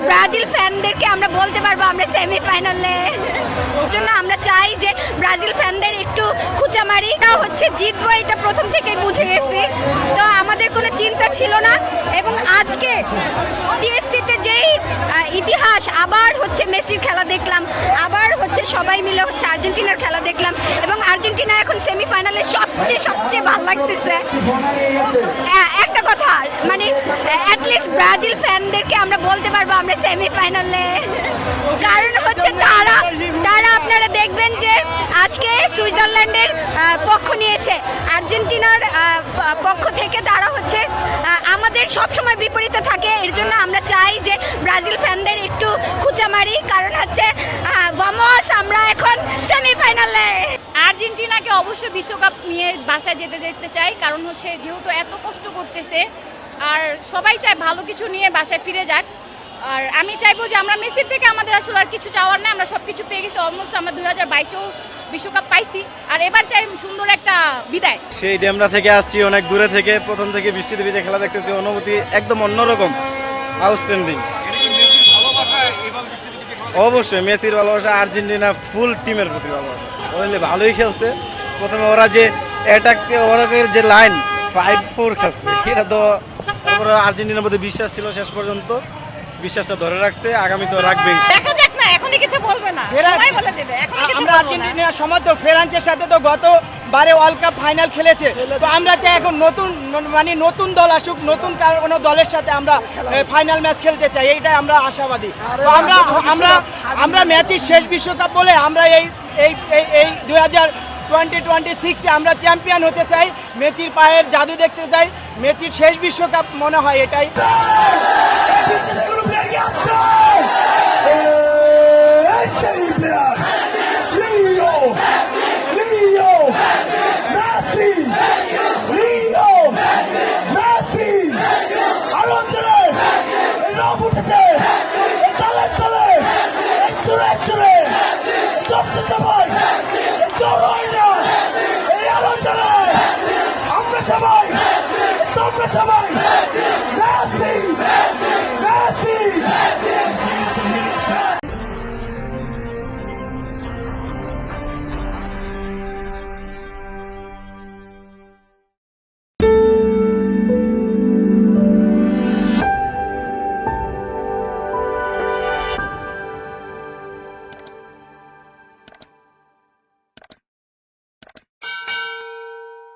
Brazil ফ্যানদেরকে আমরা বলতে পারবো আমরা সেমিফাইনালে। জন্য আমরা চাই যে ব্রাজিল ফ্যানদের একটু খুঁচামারি হচ্ছে জিতবো, এটা প্রথম থেকেই বুঝে গেছি, তো আমাদের কোনো চিন্তা ছিল না। এবং আজকে টিএসসিতে যেই ইতিহাস, আবার হচ্ছে মেসির খেলা দেখলাম, আবার হচ্ছে সবাই মিলে হচ্ছে আর্জেন্টিনার খেলা দেখলাম, এবং আর্জেন্টিনা এখন সেমিফাইনালে সবচেয়ে ভালো লাগতেছে। একটা কথা মানে অ্যাটলিস্ট ব্রাজিল ফ্যানদেরকে আমরা বলতে পারবো আমরা সেমিফাইনালে, কারণ হচ্ছে তারা আপনারা দেখবেন যে আজকে সুইজারল্যান্ডের পক্ষ নিয়েছে, আর্জেন্টিনার পক্ষ থেকে তারা হচ্ছে আমাদের সবসময় বিপরীতে থাকে। এর জন্য আমরা চাই যে ব্রাজিল ফ্যানদের একটু খুঁচামারি, কারণ হচ্ছে ভামোস, আমরা এখন সেমিফাইনালে। আর্জেন্টিনাকে অবশ্যই বিশ্বকাপ নিয়ে বাসায় যেতে দেখতে চাই, কারণ হচ্ছে যেহেতু এত কষ্ট করতেছে, আর সবাই চায় ভালো কিছু নিয়ে বাসায় ফিরে যাক। আর আমি চাইবো যে আমরা মেসির থেকে আমাদের আসলে আর কিছু চাওয়ার নেই, আমরা সব কিছু পেয়ে গেছি অলমোস্ট। আমরা 2022-এও বিশ্বকাপ পাইছি, আর এবার চাই সুন্দর একটা বিদায়। সেই ডেমরা থেকে আসছি অনেক দূরে থেকে, প্রথম থেকে বৃষ্টিতে ভিজে খেলা দেখতেছি, অনুভূতি একদম অন্যরকম, আউটস্ট্যান্ডিং। অবশ্যই মেসির ভালোবাসা, আর্জেন্টিনা ফুল টিমের প্রতি ভালোবাসা। বুঝলে ভালোই খেলছে, প্রথমে ওরা যে অ্যাটাক, ওরা যে লাইন 5-4 খেলছে, এটা তো তারপরে আর্জেন্টিনার মধ্যে বিশ্বাস ছিল, শেষ পর্যন্ত বিশ্বাসটা ধরে রাখছে, আগামী তো রাখবেই। দেখা যাক না, এখনই কিছু বলবে না, সময় বলে দেবে। আমরা আর্জেন্টিনার সমর্থক, ফ্রান্সের সাথে তো গতবারে ওয়ার্ল্ড কাপ ফাইনাল খেলেছে, তো আমরা চাই এখন নতুন দল আসুক, নতুন কোনো দলের সাথে আমরা ফাইনাল ম্যাচ খেলতে চাই, এইটাই আমরা আশাবাদী। তো আমরা ম্যাচের শেষ বিশ্বকাপ বলে আমরা এই 2026-এ আমরা চ্যাম্পিয়ন হতে চাই, মেসির পায়ের জাদু দেখতে চাই, মেসির শেষ বিশ্বকাপ মনে হয় এটাই।